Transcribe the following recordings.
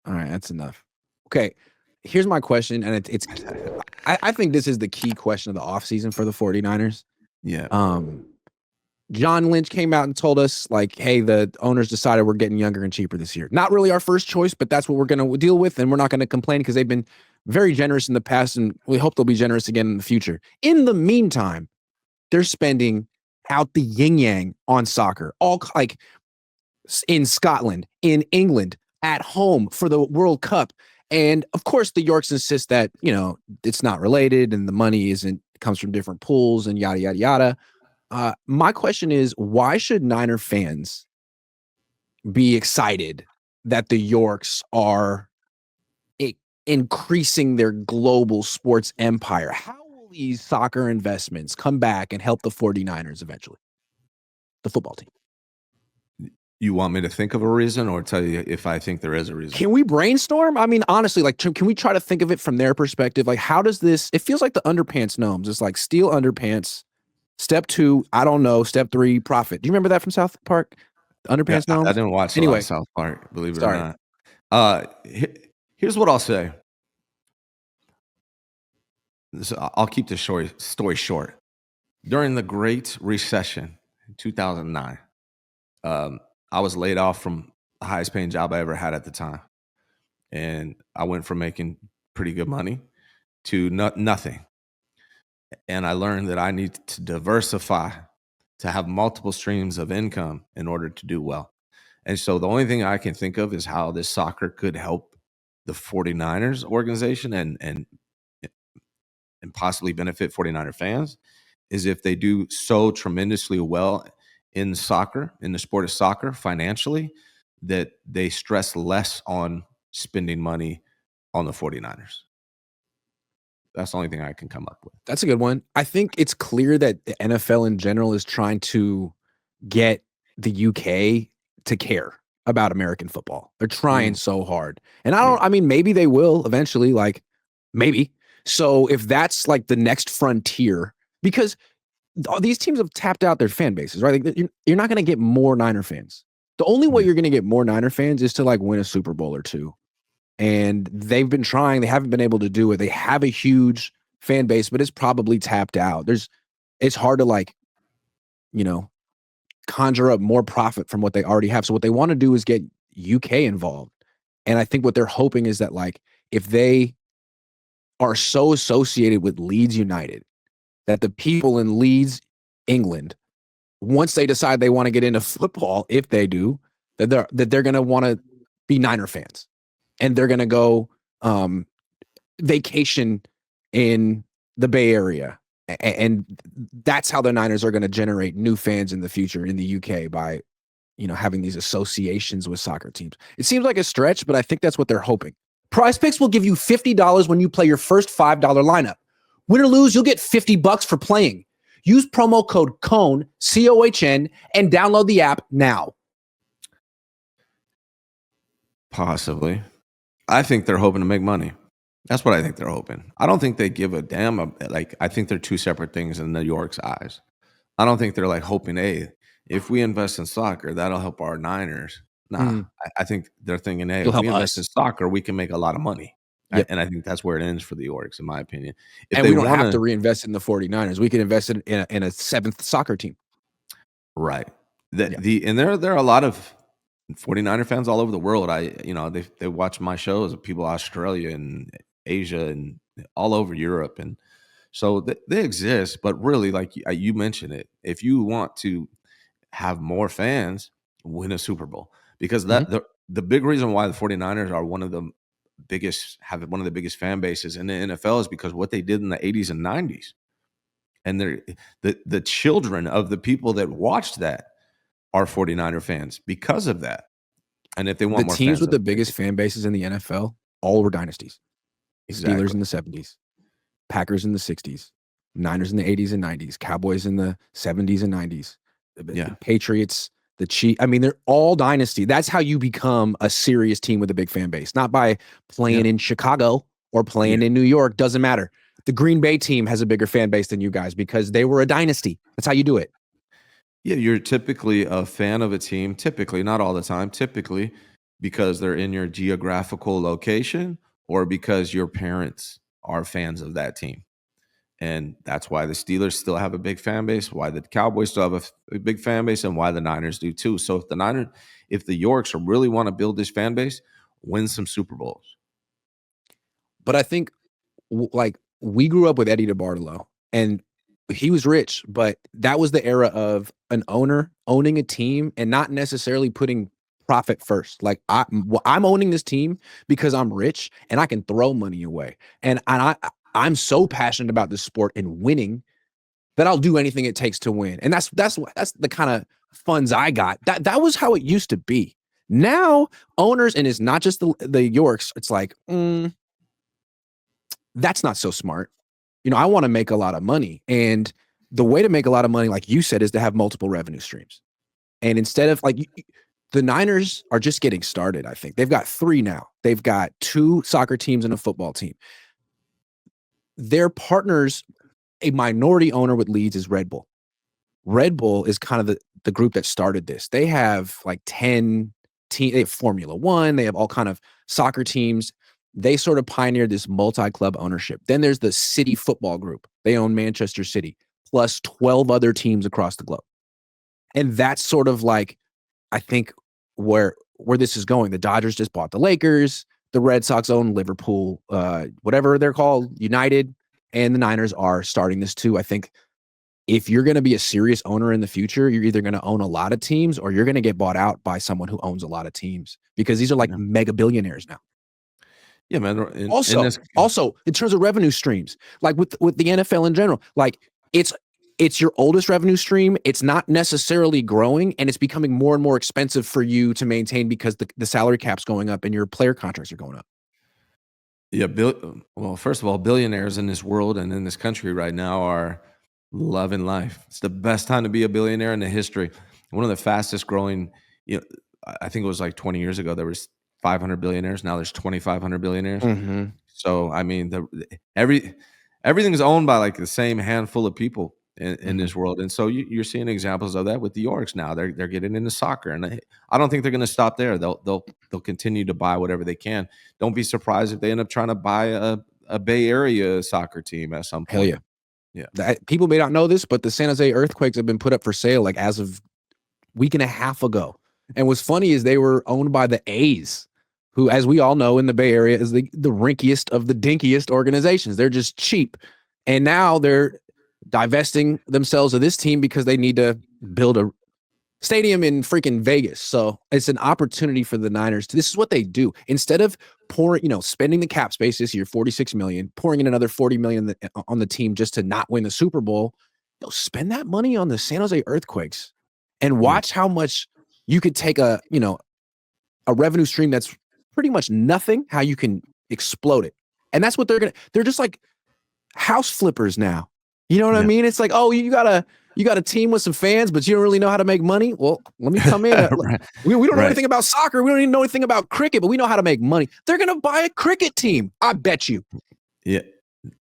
All right, that's enough. Okay, here's my question, and I think this is the key question of the offseason for the 49ers. Yeah. John Lynch came out and told us, like, hey, the owners decided we're getting younger and cheaper this year. Not really our first choice, but that's what we're going to deal with, and we're not going to complain because they've been very generous in the past, and we hope they'll be generous again in the future. In the meantime, they're spending out the yin yang on soccer, all like in Scotland, in England, at home for the World Cup. And of course, the Yorks insist that, it's not related and the money comes from different pools and yada, yada, yada. My question is, why should Niner fans be excited that the Yorks are increasing their global sports empire? How will these soccer investments come back and help the 49ers eventually? The football team. You want me to think of a reason or tell you if I think there is a reason? Can we brainstorm? I mean, honestly, like, can we try to think of it from their perspective? Like, how does this, it feels like the underpants gnomes. It's like steal underpants. Step 2, I don't know. Step 3, profit. Do you remember that from South Park? Underpants gnomes? I didn't watch a lot of South Park, believe it or not. Here's what I'll say. I'll keep the story short. During the Great Recession in 2009, I was laid off from the highest paying job I ever had at the time. And I went from making pretty good money to nothing. And I learned that I need to diversify, to have multiple streams of income in order to do well. And so the only thing I can think of is how this soccer could help the 49ers organization and possibly benefit 49er fans is if they do so tremendously well in soccer, in the sport of soccer financially, that they stress less on spending money on the 49ers. That's the only thing I can come up with. That's a good one. I think it's clear that the NFL in general is trying to get the UK to care about American football. They're trying so hard. And I mean, maybe they will eventually, like, maybe. So if that's like the next frontier, because these teams have tapped out their fan bases, right? Like, you're not going to get more Niner fans. The only way you're going to get more Niner fans is to like win a Super Bowl or two. And they've been trying. They haven't been able to do it. They have a huge fan base, but it's probably tapped out. It's hard to like, conjure up more profit from what they already have. So what they want to do is get UK involved. And I think what they're hoping is that, like, if they are so associated with Leeds United, that the people in Leeds, England, once they decide they want to get into football, if they do, that they're going to want to be Niner fans. And they're going to go vacation in the Bay Area. And that's how the Niners are going to generate new fans in the future in the UK by, having these associations with soccer teams. It seems like a stretch, but I think that's what they're hoping. Prize Picks will give you $50 when you play your first $5 lineup. Win or lose, you'll get $50 for playing. Use promo code COHN, COHN, and download the app now. Possibly. I think they're hoping to make money. That's what I think they're hoping. I don't think they give a damn. Like, I think they're two separate things in New York's eyes. I don't think they're like hoping, hey, if we invest in soccer, that'll help our Niners. Nah, I think they're thinking, hey, if we invest in soccer, we can make a lot of money. Yep. And I think that's where it ends for the Yorks, in my opinion. And we don't have to reinvest in the 49ers. We can invest in a seventh soccer team. Right. And there are a lot of 49er fans all over the world. They watch my shows of people in Australia and Asia and all over Europe. And so they exist, but really, like you mentioned it, if you want to have more fans, win a Super Bowl, because the big reason why the 49ers are one of the biggest fan bases in the NFL is because what they did in the 80s and 90s. And they're the children of the people that watched that are 49er fans because of that. And if they want more teams with the biggest fan bases in the NFL, all were dynasties. Exactly. Steelers in the 70s, Packers in the 60s, Niners in the 80s and 90s, Cowboys in the 70s and 90s, the Patriots, the Chiefs. I mean, they're all dynasty. That's how you become a serious team with a big fan base, not by playing in Chicago or playing in New York. Doesn't matter. The Green Bay team has a bigger fan base than you guys because they were a dynasty. That's how you do it. Yeah, you're typically a fan of a team, typically, not all the time, typically because they're in your geographical location or because your parents are fans of that team. And that's why the Steelers still have a big fan base, why the Cowboys still have a big fan base, and why the Niners do too. So if the Yorks really want to build this fan base, win some Super Bowls. But I think like we grew up with Eddie DeBartolo, and he was rich, but that was the era of an owner owning a team and not necessarily putting profit first. Like I'm owning this team because I'm rich and I can throw money away, and I'm so passionate about this sport and winning that I'll do anything it takes to win. And that's the kind of funds I got. That was how it used to be. Now owners, and it's not just the Yorks. It's like that's not so smart. I want to make a lot of money. And the way to make a lot of money, like you said, is to have multiple revenue streams. And instead of the Niners are just getting started, I think. They've got 3 now. They've got 2 soccer teams and a football team. Their partners, a minority owner with Leeds, is Red Bull. Red Bull is kind of the group that started this. They have like 10 teams. They have Formula One. They have all kind of soccer teams. They sort of pioneered this multi-club ownership. Then there's the City Football Group. They own Manchester City, plus 12 other teams across the globe. And that's sort of like, I think, where this is going. The Dodgers just bought the Lakers. The Red Sox own Liverpool, whatever they're called, United. And the Niners are starting this too. I think if you're going to be a serious owner in the future, you're either going to own a lot of teams or you're going to get bought out by someone who owns a lot of teams, because these are like mega billionaires now. Yeah, man. Also, in terms of revenue streams, like with the NFL in general, like it's your oldest revenue stream. It's not necessarily growing, and it's becoming more and more expensive for you to maintain because the salary cap's going up and your player contracts are going up. Yeah, well, first of all, billionaires in this world and in this country right now are loving life. It's the best time to be a billionaire in the history. One of the fastest growing, I think it was like 20 years ago, there was 500 billionaires. Now there's 2,500 billionaires. Mm-hmm. So, I mean, everything's owned by like the same handful of people in this world. And so you're seeing examples of that with the Yorks now. They're getting into soccer, and I don't think they're going to stop there. They'll continue to buy whatever they can. Don't be surprised if they end up trying to buy a Bay Area soccer team at some point. Hell yeah. Yeah. People may not know this, but the San Jose Earthquakes have been put up for sale like as of week and a half ago. And what's funny is they were owned by the A's, who, as we all know in the Bay Area, is the rinkiest of the dinkiest organizations. They're just cheap. And now they're divesting themselves of this team because they need to build a stadium in freaking Vegas. So it's an opportunity for the Niners. This is what they do. Instead of spending the cap space this year, $46 million, pouring in another $40 million on the team just to not win the Super Bowl, spend that money on the San Jose Earthquakes and watch how much you could take a revenue stream that's pretty much nothing, how you can explode it. And that's what they're just like house flippers now. You know what I mean? It's like, oh, you got a team with some fans, but you don't really know how to make money. Well, let me come in. Right. We don't know anything about soccer. We don't even know anything about cricket, but we know how to make money. They're going to buy a cricket team. I bet you. Yeah,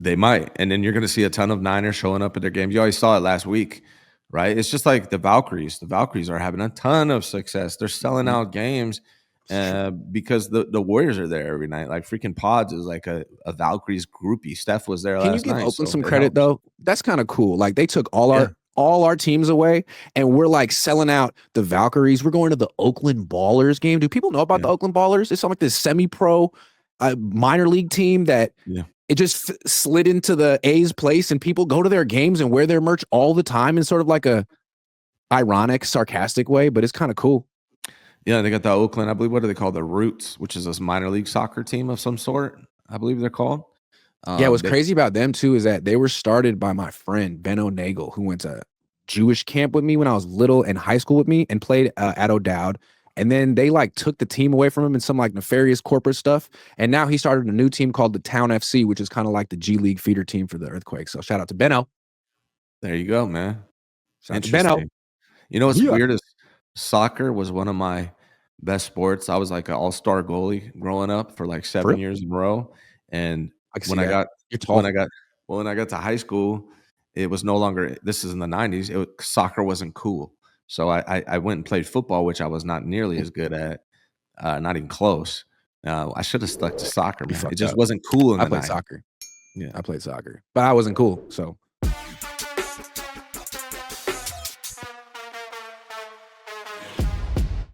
they might. And then you're going to see a ton of Niners showing up at their games. You always saw it last week, right? It's just like the Valkyries. The Valkyries are having a ton of success. They're selling out games because the Warriors are there every night. Like freaking Pods is like a Valkyries groupie. Steph was there last night. Can you give Oakland some credit though? That's kind of cool. Like they took all our teams away, and we're like selling out the Valkyries. We're going to the Oakland Ballers game. Do people know about the Oakland Ballers? It's like this semi-pro minor league team that it just slid into the A's place, and people go to their games and wear their merch all the time in sort of like a ironic, sarcastic way, but it's kind of cool. Yeah, they got the Oakland, I believe, what do they call the Roots, which is this minor league soccer team of some sort, I believe they're called. What's crazy about them, too, is that they were started by my friend, Ben O'Nagel, who went to Jewish camp with me when I was little in high school with me and played at O'Dowd. And then they like took the team away from him in some like nefarious corporate stuff. And now he started a new team called the Town FC, which is kind of like the G League feeder team for the Earthquakes. So shout out to Benno. There you go, man. Shout out to Benno. You know what's weird is soccer was one of my best sports. I was like an all-star goalie growing up for like 7 years in a row. And when I got to high school, it was no longer, this is in the 90s, soccer wasn't cool. So I went and played football, which I was not nearly as good at. Not even close. I should have stuck to soccer, man. It fucked just up. wasn't cool in I the played 90s. soccer. Yeah. I played soccer, but I wasn't cool. So